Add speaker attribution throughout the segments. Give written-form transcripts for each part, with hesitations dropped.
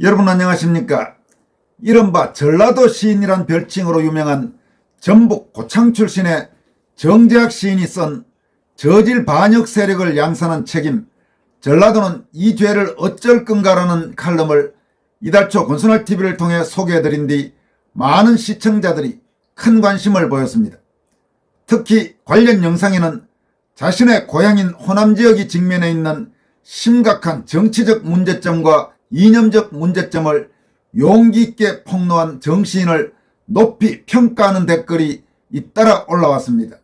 Speaker 1: 여러분 안녕하십니까? 이른바 전라도 시인이란 별칭으로 유명한 전북 고창 출신의 정재학 시인이 쓴 저질 반역 세력을 양산한 책임 전라도는 이 죄를 어쩔 건가라는 칼럼을 이달 초 권순할TV를 통해 소개해드린 뒤 많은 시청자들이 큰 관심을 보였습니다. 특히 관련 영상에는 자신의 고향인 호남지역이 직면해 있는 심각한 정치적 문제점과 이념적 문제점을 용기 있게 폭로한 정 시인을 높이 평가하는 댓글이 잇따라 올라왔습니다.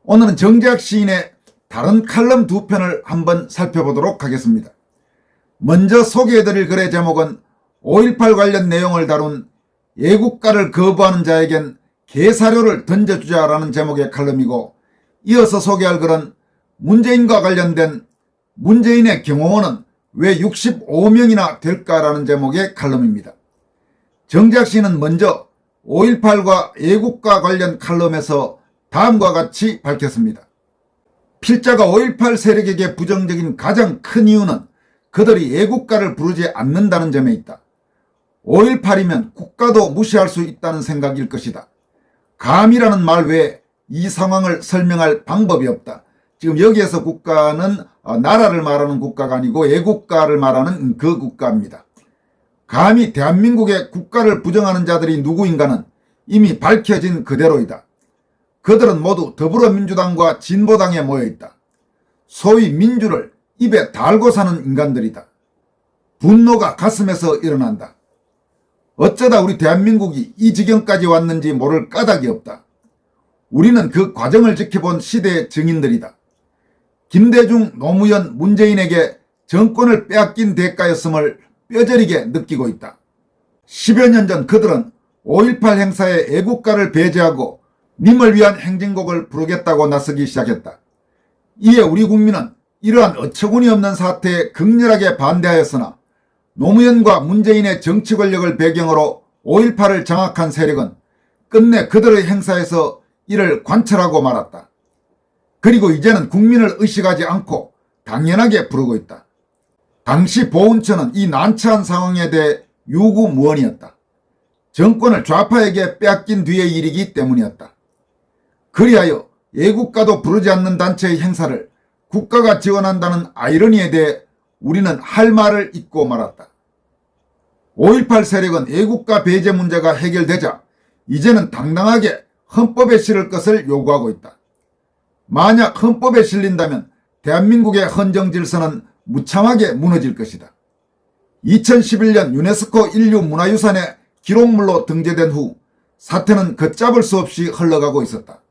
Speaker 1: 오늘은 정재학 시인의 다른 칼럼 두 편을 한번 살펴보도록 하겠습니다. 먼저 소개해드릴 글의 제목은 5.18 관련 내용을 다룬 애국가를 거부하는 자에겐 개사료를 던져주자라는 제목의 칼럼이고, 이어서 소개할 글은 문재인과 관련된 문재인의 경호원은 왜 65명이나 될까라는 제목의 칼럼입니다. 정재학 씨는 먼저 5.18과 애국가 관련 칼럼에서 다음과 같이 밝혔습니다. 필자가 5.18 세력에게 부정적인 가장 큰 이유는 그들이 애국가를 부르지 않는다는 점에 있다. 5.18이면 국가도 무시할 수 있다는 생각일 것이다. 감이라는 말 외에 이 상황을 설명할 방법이 없다. 지금 여기에서 국가는 나라를 말하는 국가가 아니고 애국가를 말하는 그 국가입니다. 감히 대한민국의 국가를 부정하는 자들이 누구인가는 이미 밝혀진 그대로이다. 그들은 모두 더불어민주당과 진보당에 모여있다. 소위 민주를 입에 달고 사는 인간들이다. 분노가 가슴에서 일어난다. 어쩌다 우리 대한민국이 이 지경까지 왔는지 모를 까닭이 없다. 우리는 그 과정을 지켜본 시대의 증인들이다. 김대중, 노무현, 문재인에게 정권을 빼앗긴 대가였음을 뼈저리게 느끼고 있다. 10여 년 전 그들은 5.18 행사에 애국가를 배제하고 님을 위한 행진곡을 부르겠다고 나서기 시작했다. 이에 우리 국민은 이러한 어처구니 없는 사태에 극렬하게 반대하였으나 노무현과 문재인의 정치 권력을 배경으로 5.18을 장악한 세력은 끝내 그들의 행사에서 이를 관철하고 말았다. 그리고 이제는 국민을 의식하지 않고 당연하게 부르고 있다. 당시 보훈처는 이 난처한 상황에 대해 유구무원이었다. 정권을 좌파에게 빼앗긴 뒤의 일이기 때문이었다. 그리하여 애국가도 부르지 않는 단체의 행사를 국가가 지원한다는 아이러니에 대해 우리는 할 말을 잊고 말았다. 5.18 세력은 애국가 배제 문제가 해결되자 이제는 당당하게 헌법에 실을 것을 요구하고 있다. 만약 헌법에 실린다면 대한민국의 헌정 질서는 무참하게 무너질 것이다. 2011년 유네스코 인류 문화유산의 기록물로 등재된 후 사태는 걷잡을 수 없이 흘러가고 있었다.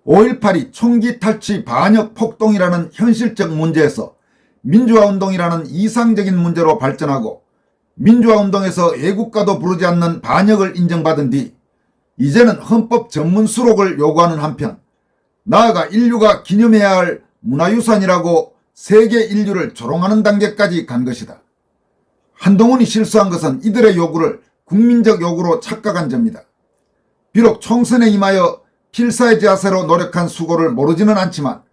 Speaker 1: 5.18이 총기 탈취 반역 폭동이라는 현실적 문제에서 민주화운동이라는 이상적인 문제로 발전하고 민주화운동에서 애국가도 부르지 않는 반역을 인정받은 뒤 이제는 헌법 전문 수록을 요구하는 한편 나아가 인류가 기념해야 할 문화유산이라고 세계 인류를 조롱하는 단계까지 간 것이다. 한동훈이 실수한 것은 이들의 요구를 국민적 요구로 착각한 점이다. 비록 총선에 임하여 필사의 자세로 노력한 수고를 모르지는 않지만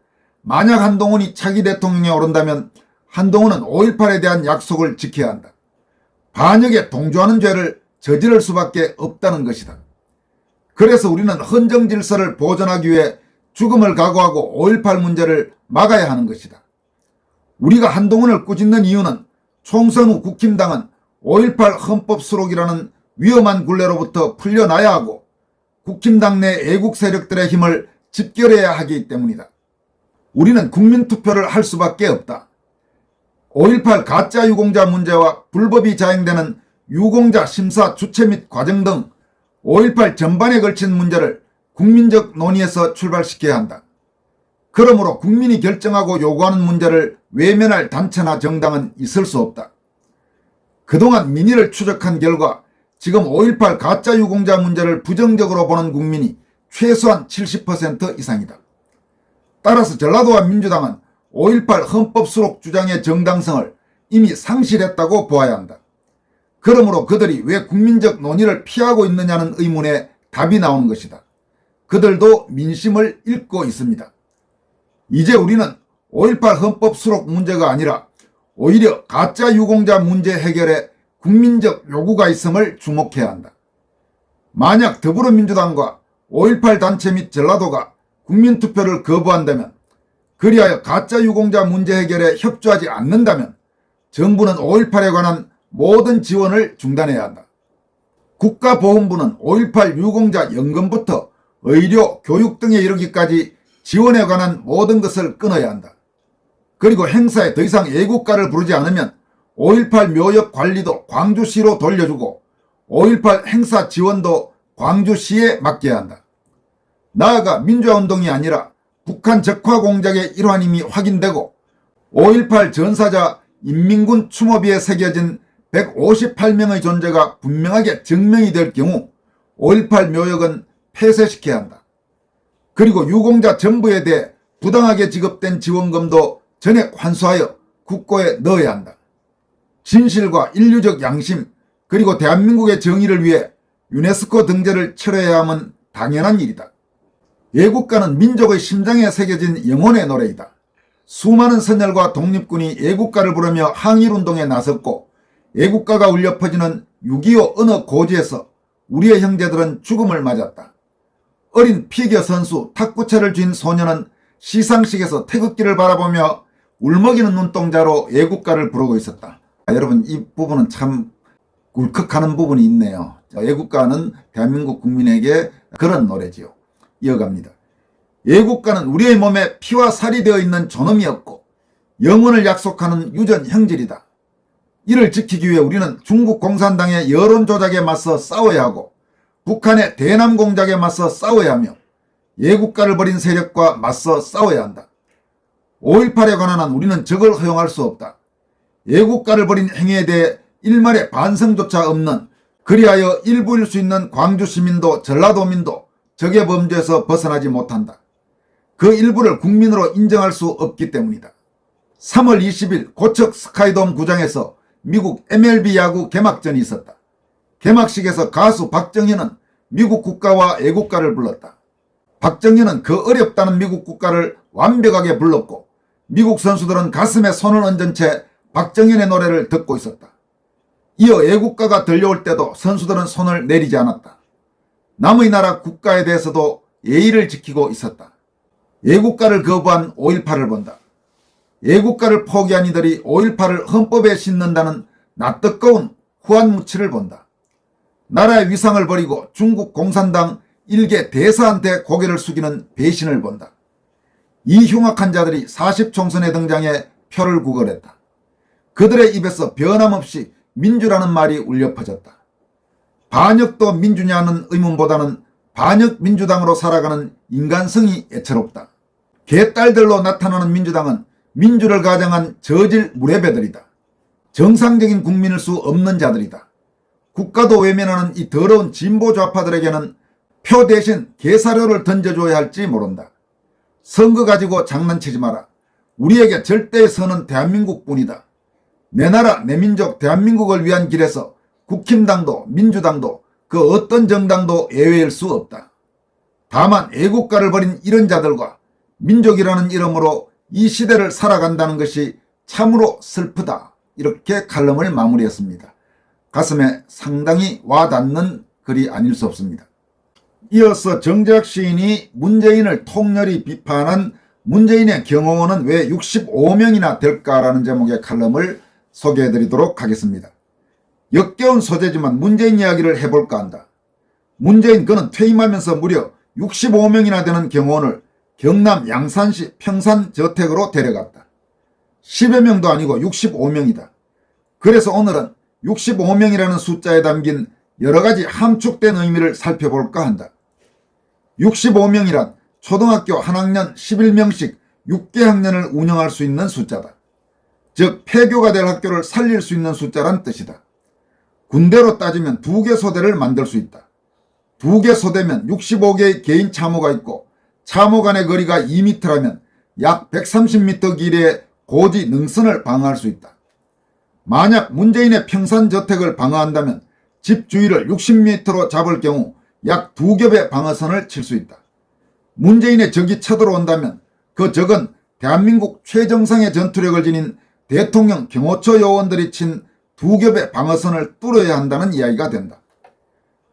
Speaker 1: 만약 한동훈이 차기 대통령에 오른다면 한동훈은 5.18에 대한 약속을 지켜야 한다. 반역에 동조하는 죄를 저지를 수밖에 없다는 것이다. 그래서 우리는 헌정 질서를 보존하기 위해 죽음을 각오하고 5.18 문제를 막아야 하는 것이다. 우리가 한동훈을 꾸짖는 이유는 총선 후 국힘당은 5.18 헌법 수록이라는 위험한 굴레로부터 풀려나야 하고 국힘당 내 애국 세력들의 힘을 집결해야 하기 때문이다. 우리는 국민투표를 할 수밖에 없다. 5.18 가짜 유공자 문제와 불법이 자행되는 유공자 심사 주체 및 과정 등 5.18 전반에 걸친 문제를 국민적 논의에서 출발시켜야 한다. 그러므로 국민이 결정하고 요구하는 문제를 외면할 단체나 정당은 있을 수 없다. 그동안 민의를 추적한 결과 지금 5.18 가짜 유공자 문제를 부정적으로 보는 국민이 최소한 70% 이상이다. 따라서 전라도와 민주당은 5.18 헌법 수록 주장의 정당성을 이미 상실했다고 보아야 한다. 그러므로 그들이 왜 국민적 논의를 피하고 있느냐는 의문에 답이 나오는 것이다. 그들도 민심을 읽고 있습니다. 이제 우리는 5.18 헌법 수록 문제가 아니라 오히려 가짜 유공자 문제 해결에 국민적 요구가 있음을 주목해야 한다. 만약 더불어민주당과 5.18 단체 및 전라도가 국민투표를 거부한다면, 그리하여 가짜 유공자 문제 해결에 협조하지 않는다면 정부는 5.18에 관한 모든 지원을 중단해야 한다. 국가보훈부는 5.18 유공자 연금부터 의료, 교육 등에 이르기까지 지원에 관한 모든 것을 끊어야 한다. 그리고 행사에 더 이상 애국가를 부르지 않으면 5.18 묘역 관리도 광주시로 돌려주고 5.18 행사 지원도 광주시에 맡겨야 한다. 나아가 민주화운동이 아니라 북한 적화 공작의 일환임이 확인되고 5.18 전사자 인민군 추모비에 새겨진 158명의 존재가 분명하게 증명이 될 경우 5.18 묘역은 폐쇄시켜야 한다. 그리고 유공자 전부에 대해 부당하게 지급된 지원금도 전액 환수하여 국고에 넣어야 한다. 진실과 인류적 양심 그리고 대한민국의 정의를 위해 유네스코 등재를 치러야 함은 당연한 일이다. 애국가는 민족의 심장에 새겨진 영혼의 노래이다. 수많은 선열과 독립군이 애국가를 부르며 항일운동에 나섰고 애국가가 울려 퍼지는 6.25 어느 고지에서 우리의 형제들은 죽음을 맞았다. 어린 피겨 선수 탁구채를 쥔 소년은 시상식에서 태극기를 바라보며 울먹이는 눈동자로 애국가를 부르고 있었다. 여러분, 이 부분은 참 울컥하는 부분이 있네요. 애국가는 대한민국 국민에게 그런 노래지요. 이어갑니다. 애국가는 우리의 몸에 피와 살이 되어 있는 존엄이었고 영원을 약속하는 유전 형질이다. 이를 지키기 위해 우리는 중국 공산당의 여론 조작에 맞서 싸워야 하고 북한의 대남 공작에 맞서 싸워야 하며 애국가를 버린 세력과 맞서 싸워야 한다. 5.18에 관한 한 우리는 적을 허용할 수 없다. 애국가를 버린 행위에 대해 일말의 반성조차 없는, 그리하여 일부일 수 있는 광주 시민도 전라도민도 적의 범죄에서 벗어나지 못한다. 그 일부를 국민으로 인정할 수 없기 때문이다. 3월 20일 고척 스카이돔 구장에서 미국 MLB 야구 개막전이 있었다. 개막식에서 가수 박정현은 미국 국가와 애국가를 불렀다. 박정현은 그 어렵다는 미국 국가를 완벽하게 불렀고 미국 선수들은 가슴에 손을 얹은 채 박정현의 노래를 듣고 있었다. 이어 애국가가 들려올 때도 선수들은 손을 내리지 않았다. 남의 나라 국가에 대해서도 예의를 지키고 있었다. 애국가를 거부한 5.18을 본다. 애국가를 포기한 이들이 5.18을 헌법에 싣는다는 낯뜨거운 후한무치를 본다. 나라의 위상을 버리고 중국 공산당 일개 대사한테 고개를 숙이는 배신을 본다. 이 흉악한 자들이 40총선에 등장해 표를 구걸했다. 그들의 입에서 변함없이 민주라는 말이 울려 퍼졌다. 반역도 민주냐는 의문보다는 반역민주당으로 살아가는 인간성이 애처롭다. 개딸들로 나타나는 민주당은 민주를 가장한 저질 무례배들이다. 정상적인 국민일 수 없는 자들이다. 국가도 외면하는 이 더러운 진보 좌파들에게는 표 대신 개사료를 던져줘야 할지 모른다. 선거 가지고 장난치지 마라. 우리에게 절대의 선은 대한민국뿐이다. 내 나라 내 민족 대한민국을 위한 길에서 국힘당도 민주당도 그 어떤 정당도 예외일 수 없다. 다만 애국가를 버린 이런 자들과 민족이라는 이름으로 이 시대를 살아간다는 것이 참으로 슬프다. 이렇게 칼럼을 마무리했습니다. 가슴에 상당히 와닿는 글이 아닐 수 없습니다. 이어서 정재학 시인이 문재인을 통렬히 비판한 문재인의 경호원은 왜 65명이나 될까라는 제목의 칼럼을 소개해드리도록 하겠습니다. 역겨운 소재지만 문재인 이야기를 해볼까 한다. 문재인 그는 퇴임하면서 무려 65명이나 되는 경호원을 경남 양산시 평산 저택으로 데려갔다. 10여 명도 아니고 65명이다. 그래서 오늘은 65명이라는 숫자에 담긴 여러가지 함축된 의미를 살펴볼까 한다. 65명이란 초등학교 한 학년 11명씩 6개 학년을 운영할 수 있는 숫자다. 즉 폐교가 될 학교를 살릴 수 있는 숫자란 뜻이다. 군대로 따지면 2개 소대를 만들 수 있다. 2개 소대면 65개의 개인 참호가 있고 참호 간의 거리가 2m라면 약 130m 길이의 고지 능선을 방어할 수 있다. 만약 문재인의 평산저택을 방어한다면 집 주위를 60m로 잡을 경우 약 2겹의 방어선을 칠 수 있다. 문재인의 적이 쳐들어온다면 그 적은 대한민국 최정상의 전투력을 지닌 대통령 경호처 요원들이 친 두 겹의 방어선을 뚫어야 한다는 이야기가 된다.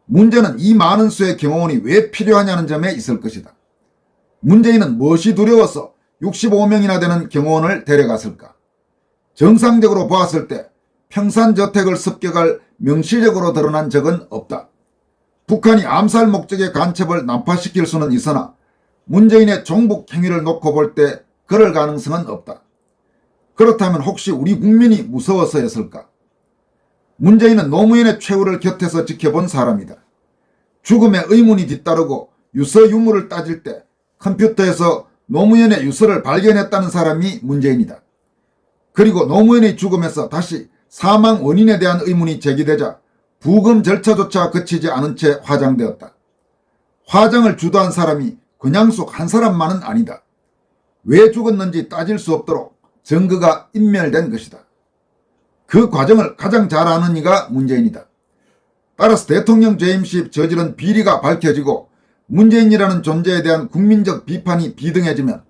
Speaker 1: 문제는 이 많은 수의 경호원이 왜 필요하냐는 점에 있을 것이다. 문재인은 무엇이 두려워서 65명이나 되는 경호원을 데려갔을까? 정상적으로 보았을 때 평산저택을 습격할 명시적으로 드러난 적은 없다. 북한이 암살 목적의 간첩을 난파시킬 수는 있으나 문재인의 종북 행위를 놓고 볼 때 그럴 가능성은 없다. 그렇다면 혹시 우리 국민이 무서워서였을까? 문재인은 노무현의 최후를 곁에서 지켜본 사람이다. 죽음의 의문이 뒤따르고 유서 유무를 따질 때 컴퓨터에서 노무현의 유서를 발견했다는 사람이 문재인이다. 그리고 노무현의 죽음에서 다시 사망 원인에 대한 의문이 제기되자 부검 절차조차 거치지 않은 채 화장되었다. 화장을 주도한 사람이 그냥 속 한 사람만은 아니다. 왜 죽었는지 따질 수 없도록 증거가 인멸된 것이다. 그 과정을 가장 잘 아는 이가 문재인이다. 따라서 대통령 재임 시 저지른 비리가 밝혀지고 문재인이라는 존재에 대한 국민적 비판이 비등해지면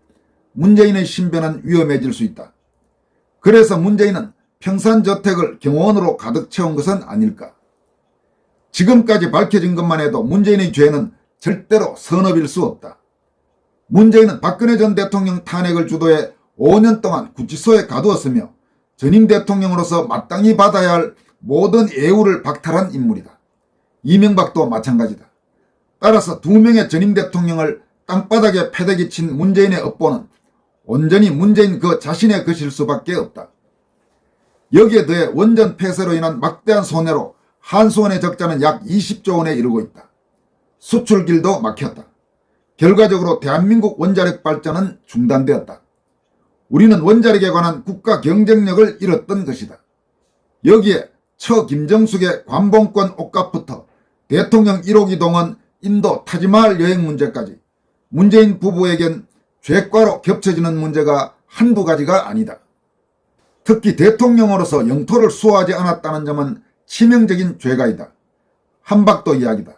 Speaker 1: 문재인의 신변은 위험해질 수 있다. 그래서 문재인은 평산저택을 경호원으로 가득 채운 것은 아닐까. 지금까지 밝혀진 것만 해도 문재인의 죄는 절대로 선업일 수 없다. 문재인은 박근혜 전 대통령 탄핵을 주도해 5년 동안 구치소에 가두었으며 전임 대통령으로서 마땅히 받아야 할 모든 예우를 박탈한 인물이다. 이명박도 마찬가지다. 따라서 2명의 전임 대통령을 땅바닥에 패대기 친 문재인의 업보는 온전히 문재인 그 자신의 것일 수밖에 없다. 여기에 더해 원전 폐쇄로 인한 막대한 손해로 한수원의 적자는 약 20조 원에 이르고 있다. 수출길도 막혔다. 결과적으로 대한민국 원자력 발전은 중단되었다. 우리는 원자력에 관한 국가 경쟁력을 잃었던 것이다. 여기에 처 김정숙의 관봉권 옷값부터 대통령 1호기 동원 인도 타지마할 여행 문제까지 문재인 부부에겐 죄과로 겹쳐지는 문제가 한두 가지가 아니다. 특히 대통령으로서 영토를 수호하지 않았다는 점은 치명적인 죄가이다. 한박도 이야기다.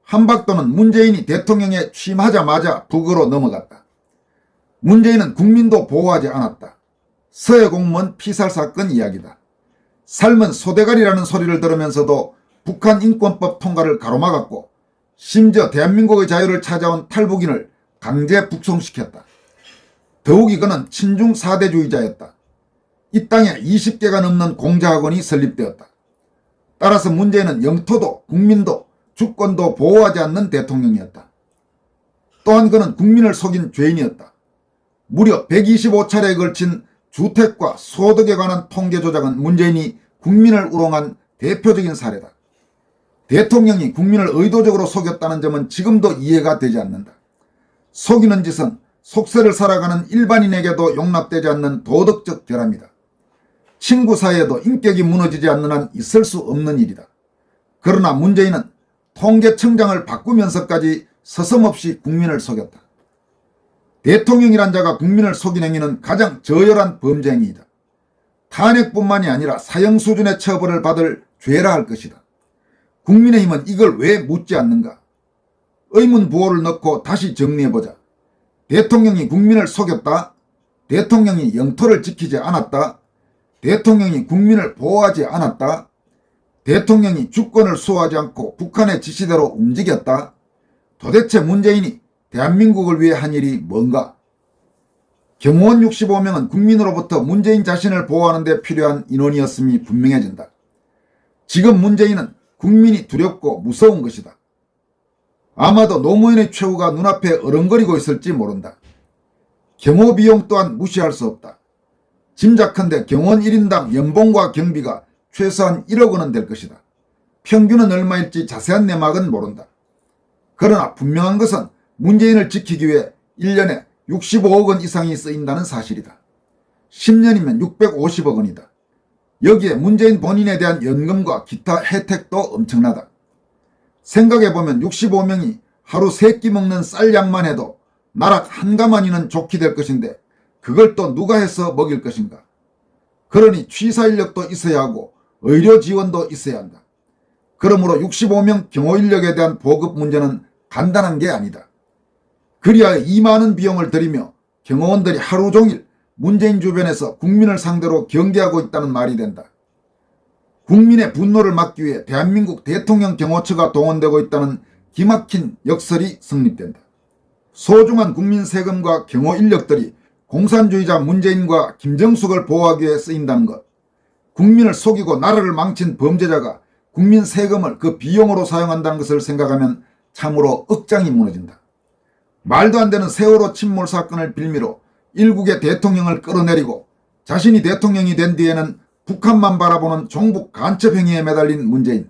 Speaker 1: 한박도는 문재인이 대통령에 취임하자마자 북으로 넘어갔다. 문재인은 국민도 보호하지 않았다. 서해 공무원 피살 사건 이야기다. 삶은 소대가리라는 소리를 들으면서도 북한 인권법 통과를 가로막았고 심지어 대한민국의 자유를 찾아온 탈북인을 강제 북송시켰다. 더욱이 그는 친중 사대주의자였다. 이 땅에 20개가 넘는 공자학원이 설립되었다. 따라서 문재인은 영토도 국민도 주권도 보호하지 않는 대통령이었다. 또한 그는 국민을 속인 죄인이었다. 무려 125차례에 걸친 주택과 소득에 관한 통계 조작은 문재인이 국민을 우롱한 대표적인 사례다. 대통령이 국민을 의도적으로 속였다는 점은 지금도 이해가 되지 않는다. 속이는 짓은 속세를 살아가는 일반인에게도 용납되지 않는 도덕적 결함이다. 친구 사이에도 인격이 무너지지 않는 한 있을 수 없는 일이다. 그러나 문재인은 통계청장을 바꾸면서까지 서슴없이 국민을 속였다. 대통령이란 자가 국민을 속인 행위는 가장 저열한 범죄 행위이다. 탄핵뿐만이 아니라 사형 수준의 처벌을 받을 죄라 할 것이다. 국민의힘은 이걸 왜 묻지 않는가? 의문부호를 넣고 다시 정리해보자. 대통령이 국민을 속였다. 대통령이 영토를 지키지 않았다. 대통령이 국민을 보호하지 않았다. 대통령이 주권을 수호하지 않고 북한의 지시대로 움직였다. 도대체 문재인이 대한민국을 위해 한 일이 뭔가? 경호원 65명은 국민으로부터 문재인 자신을 보호하는 데 필요한 인원이었음이 분명해진다. 지금 문재인은 국민이 두렵고 무서운 것이다. 아마도 노무현의 최후가 눈앞에 어른거리고 있을지 모른다. 경호 비용 또한 무시할 수 없다. 짐작컨대 경호원 1인당 연봉과 경비가 최소한 1억 원은 될 것이다. 평균은 얼마일지 자세한 내막은 모른다. 그러나 분명한 것은 문재인을 지키기 위해 1년에 65억 원 이상이 쓰인다는 사실이다. 10년이면 650억 원이다. 여기에 문재인 본인에 대한 연금과 기타 혜택도 엄청나다. 생각해보면 65명이 하루 3끼 먹는 쌀양만 해도 나락 한 가마니는 좋게 될 것인데 그걸 또 누가 해서 먹일 것인가? 그러니 취사 인력도 있어야 하고 의료 지원도 있어야 한다. 그러므로 65명 경호 인력에 대한 보급 문제는 간단한 게 아니다. 그리하여 이 많은 비용을 들이며 경호원들이 하루 종일 문재인 주변에서 국민을 상대로 경계하고 있다는 말이 된다. 국민의 분노를 막기 위해 대한민국 대통령 경호처가 동원되고 있다는 기막힌 역설이 성립된다. 소중한 국민 세금과 경호 인력들이 공산주의자 문재인과 김정숙을 보호하기 위해 쓰인다는 것. 국민을 속이고 나라를 망친 범죄자가 국민 세금을 그 비용으로 사용한다는 것을 생각하면 참으로 억장이 무너진다. 말도 안 되는 세월호 침몰 사건을 빌미로 일국의 대통령을 끌어내리고 자신이 대통령이 된 뒤에는 북한만 바라보는 종북 간첩 행위에 매달린 문재인.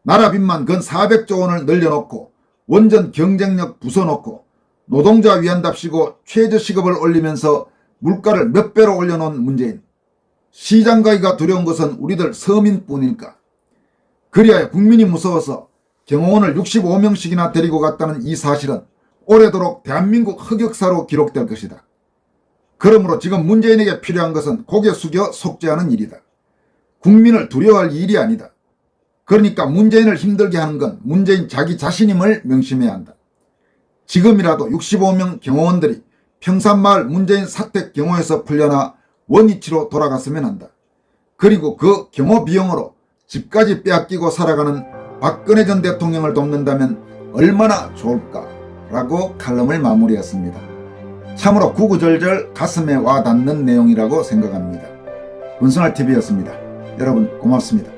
Speaker 1: 나라 빚만 근 400조 원을 늘려놓고 원전 경쟁력 부숴놓고 노동자 위한답시고 최저시급을 올리면서 물가를 몇 배로 올려놓은 문재인. 시장 가기가 두려운 것은 우리들 서민뿐일까? 그리하여 국민이 무서워서 경호원을 65명씩이나 데리고 갔다는 이 사실은 오래도록 대한민국 흑역사로 기록될 것이다. 그러므로 지금 문재인에게 필요한 것은 고개 숙여 속죄하는 일이다. 국민을 두려워할 일이 아니다. 그러니까 문재인을 힘들게 하는 건 문재인 자기 자신임을 명심해야 한다. 지금이라도 65명 경호원들이 평산마을 문재인 사택 경호에서 풀려나 원위치로 돌아갔으면 한다. 그리고 그 경호 비용으로 집까지 빼앗기고 살아가는 박근혜 전 대통령을 돕는다면 얼마나 좋을까라고 칼럼을 마무리했습니다. 참으로 구구절절 가슴에 와닿는 내용이라고 생각합니다. 문선알TV였습니다. 여러분 고맙습니다.